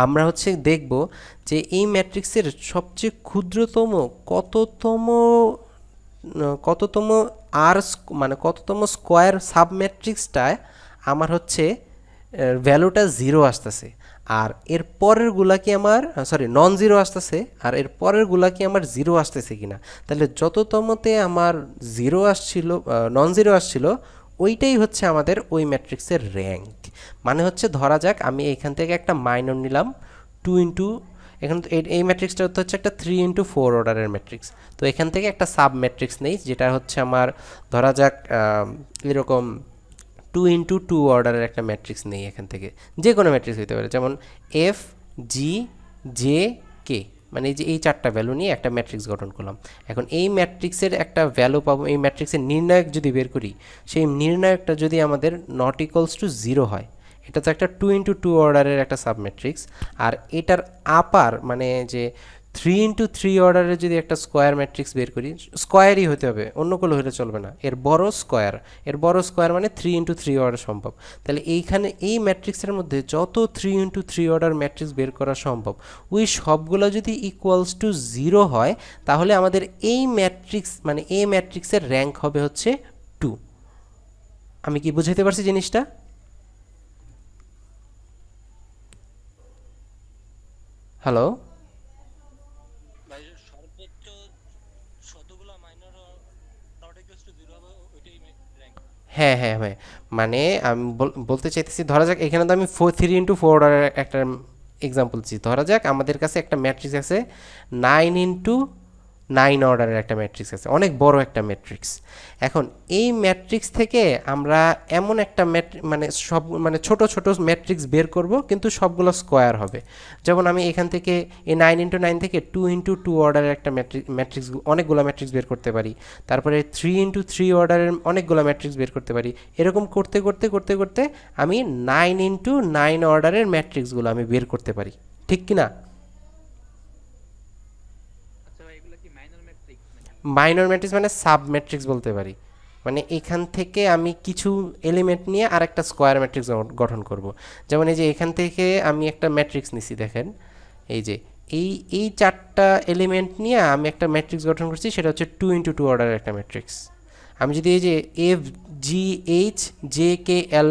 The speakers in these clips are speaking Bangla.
আমরা হচ্ছে দেখব যে এই ম্যাট্রিক্সের সবচেয়ে ক্ষুদ্রতম কততম কততম আর মানে কততম স্কোয়ার সাব ম্যাট্রিক্সটায় আমার হচ্ছে ভ্যালুটা জিরো আসতেছে, আর এর পরেরগুলা কি আমার সরি নন জিরো আসতেছে, আর এর পরেরগুলা কি আমার জিরো আসতেছে কিনা। তাহলে যততমতে আমার জিরো আসছিল, নন জিরো আসছিল, ওইটাই হচ্ছে আমাদের ওই ম্যাট্রিক্সের র্যাঙ্ক। মানে হচ্ছে ধরা যাক আমি এখান থেকে একটা মাইনর নিলাম 2 ইন্টু, এখন তো এই ম্যাট্রিক্সটা হচ্ছে একটা 3 ইন্টু 4 অর্ডারের ম্যাট্রিক্স। তো এখান থেকে একটা সাব ম্যাট্রিক্স নেই যেটা হচ্ছে আমার ধরা যাক এরকম 2 ইন্টু 2 অর্ডারের একটা ম্যাট্রিক্স নেই। এখান থেকে যে কোনো ম্যাট্রিক্স হতে পারে, যেমন এফ জি জে কে, মানে এই যে এই চারটা ভ্যালু নিয়ে একটা ম্যাট্রিক্স গঠন করলাম। এখন এই ম্যাট্রিক্সের একটা ভ্যালু পাবো, এই ম্যাট্রিক্সের নির্ণায়ক যদি বের করি, সেই নির্ণায়কটা যদি আমাদের নট ইকুয়ালস টু জিরো হয়, এটা তো একটা 2 ইন্টু 2 অর্ডারের একটা সাব ম্যাট্রিক্স। আর এটার আপার মানে যে 3 ইন্টু 3 অর্ডারের যদি একটা স্কোয়ার ম্যাট্রিক্স বের করি, স্কোয়ারই হতে হবে, অন্য কোনো হলে চলবে না, এর বড় স্কোয়ার, এর বড় স্কোয়ার মানে 3 ইন্টু 3 অর্ডার সম্ভব। তাহলে এইখানে এই ম্যাট্রিক্সের মধ্যে যত 3 ইন্টু 3 অর্ডার ম্যাট্রিক্স বের করা সম্ভব, ওই সবগুলো যদি ইকুয়ালস টু জিরো হয়, তাহলে আমাদের এই ম্যাট্রিক্স মানে এই ম্যাট্রিক্সের র্যাঙ্ক হবে হচ্ছে 2। আমি কি বুঝাইতে পারছি জিনিসটা? হ্যালো? ভাই সর্বোচ্চ শতগুলা minor not equals to zero হবে ওইটাই র্যাঙ্ক। হ্যাঁ হ্যাঁ হ্যাঁ, মানে আমি বলতে চাইতেছি, ধরা যাক এখানে তো আমি 3 ইন্টু 4 অর্ডারের একটা এক্সাম্পল দিচ্ছি। ধরা যাক আমাদের কাছে একটা ম্যাট্রিক্স আছে 9 ইন্টু 9 অর্ডারের একটা ম্যাট্রিক্স আছে, অনেক বড় একটা ম্যাট্রিক্স। এখন এই ম্যাট্রিক্স থেকে আমরা এমন একটা মানে সব মানে ছোট ছোট ম্যাট্রিক্স বের করব, কিন্তু সবগুলো স্কোয়ার হবে। যেমন আমি এখান থেকে এই 9 ইন্টু 9 থেকে 2 ইন্টু 2 অর্ডারের একটা ম্যাট্রিক্স অনেকগুলো ম্যাট্রিক্স বের করতে পারি। তারপরে 3 ইন্টু 3 অর্ডারের অনেকগুলো ম্যাট্রিক্স বের করতে পারি। এরকম করতে করতে করতে করতে আমি 9 ইন্টু 9 অর্ডারের ম্যাট্রিক্সগুলো আমি বের করতে পারি, ঠিক কি না? আচ্ছা ভাই, এগুলা কি মাইনর ম্যাট্রিক্স নাকি? মাইনর ম্যাট্রিক্স মানে সাব ম্যাট্রিক্স বলতে পারি। মানে এখান থেকে আমি কিছু এলিমেন্ট নিয়ে আরেকটা স্কোয়ার ম্যাট্রিক্স গঠন করব। যেমন এই যে এখান থেকে আমি একটা ম্যাট্রিক্স নিছি, দেখেন এই যে এই এই চারটা এলিমেন্ট নিয়ে আমি একটা ম্যাট্রিক্স গঠন করছি, সেটা হচ্ছে 2 ইন্টু 2 অর্ডারের একটা ম্যাট্রিক্স। আমি যদি এই যে F G H J K L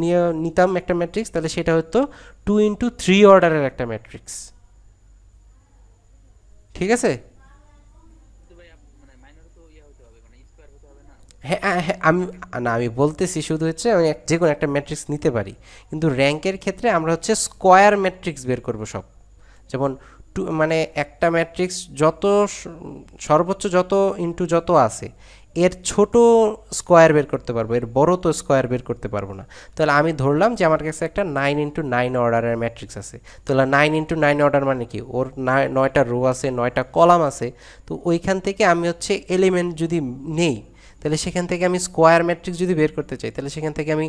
নিয়ে নিতাম একটা ম্যাট্রিক্স, তাহলে সেটা হতো 2 ইন্টু 3 অর্ডারের একটা ম্যাট্রিক্স। ঠিক আছে? কিন্তু ভাই মানে মাইনর তো ইয়া হতে হবে, মানে স্কোয়ার হতে হবে না? হ্যাঁ হ্যাঁ, আমি না আমি বলতেছি শুধু হচ্ছে আমি যে কোনো একটা ম্যাট্রিক্স নিতে পারি, কিন্তু র্যাঙ্কের ক্ষেত্রে আমরা হচ্ছে স্কোয়ার ম্যাট্রিক্স বের করব সব। যেমন মানে একটা ম্যাট্রিক্স যত সর্বোচ্চ যত ইনটু যত আছে, এর ছোট স্কোয়ার বের করতে পারবো, এর বড় তো স্কোয়ার বের করতে পারবো না। তাহলে আমি ধরলাম যে আমার কাছে একটা 9 ইন্টু 9 অর্ডারের ম্যাট্রিক্স আছে। তাহলে 9 ইন্টু 9 অর্ডার মানে কি, ওর 9টা রো আছে, 9টা কলাম আছে। তো ওইখান থেকে আমি হচ্ছে এলিমেন্ট যদি নেই, তাহলে সেখান থেকে আমি স্কোয়ার ম্যাট্রিক্স যদি বের করতে চাই, তাহলে সেখান থেকে আমি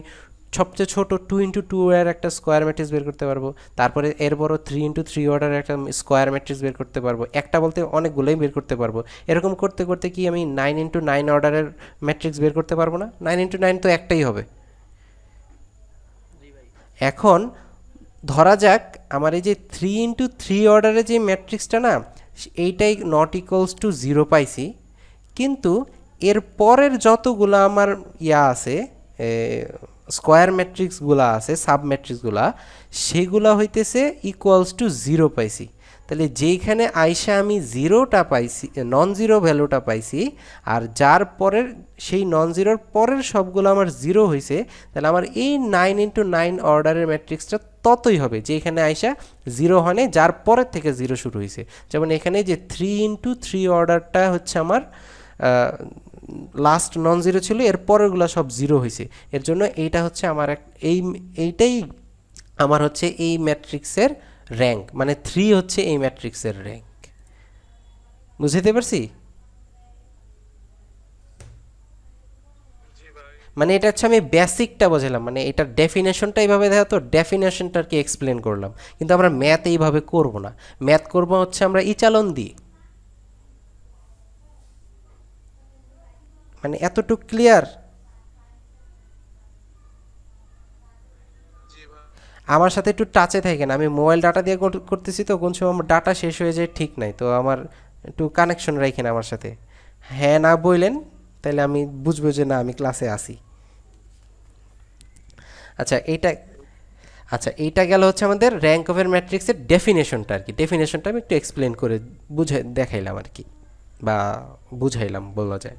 সবচেয়ে ছোট 2 ইন্টু 2 এর একটা স্কোয়ার ম্যাট্রিক্স বের করতে পারবো। তারপরে এর বড় 3 ইন্টু 3 অর্ডারের একটা স্কোয়ার ম্যাট্রিক্স বের করতে পারবো, একটা বলতে অনেকগুলোই বের করতে পারবো। এরকম করতে করতে কি আমি 9 ইন্টু 9 অর্ডারের ম্যাট্রিক্স বের করতে পারবো না? 9 ইন্টু 9 তো একটাই হবে। জি ভাই। এখন ধরা যাক আমার এই যে 3 ইন্টু 3 অর্ডারের যে ম্যাট্রিক্সটা না, এইটাই নট ইকুয়ালস টু জিরো পাইছি, কিন্তু এর পরের যতগুলো আমার ইয়া আছে, স্কোয়ার ম্যাট্রিক্সগুলা আছে, সাব ম্যাট্রিক্সগুলা, সেগুলা হইতেছে ইকুয়ালস টু জিরো পাইছি। তাহলে যেইখানে আইসা আমি জিরোটা পাইছি, নন জিরো ভ্যালুটা পাইছি, আর যার পরের সেই নন জিরোর পরের সবগুলো আমার জিরো হয়েছে, তাহলে আমার এই 9 ইন্টু 9 অর্ডারের ম্যাট্রিক্সটা ততই হবে যেখানে আইসা জিরো হয় নাই, যার পরের থেকে জিরো শুরু হয়েছে। যেমন এখানে যে 3 ইন্টু 3 অর্ডারটা হচ্ছে আমার লাস্ট নন জিরো ছিল, এর পরেরগুলো সব জিরো হয়েছে। এর জন্য এইটা হচ্ছে আমার এইটাই আমার হচ্ছে এই ম্যাট্রিক্সের র্যাঙ্ক, মানে 3 হচ্ছে এই ম্যাট্রিক্সের র্যাঙ্ক। বুঝতে পারছি? মানে এটা হচ্ছে আমি বেসিকটা বোঝালাম, মানে এটার ডেফিনেশনটা এইভাবে দেখা, তো ডেফিনেশনটা আর কি এক্সপ্লেন করলাম। কিন্তু আমরা ম্যাথ এইভাবে করব না, ম্যাথ করব হচ্ছে আমরা ইচালন দিয়ে। মানে এতটুকু ক্লিয়ার? আমার সাথে একটু টাচে থাকেন, আমি মোবাইল ডাটা দিয়ে করতেছি তো কোন সময় আমার ডাটা শেষ হয়ে যায় ঠিক নাই, তো আমার একটু কানেকশন রাখেন আমার সাথে। হ্যাঁ না বললেন তাহলে আমি বুঝবো যে না আমি ক্লাসে আসি। আচ্ছা এইটা, আচ্ছা এইটা গেল হচ্ছে আমাদের র্যাঙ্ক ওভার ম্যাট্রিক্সের ডেফিনেশনটা আর কি। ডেফিনেশনটা আমি একটু এক্সপ্লেন করে বুঝে দেখাইলাম আর কি, বা বুঝাইলাম বলা যায়।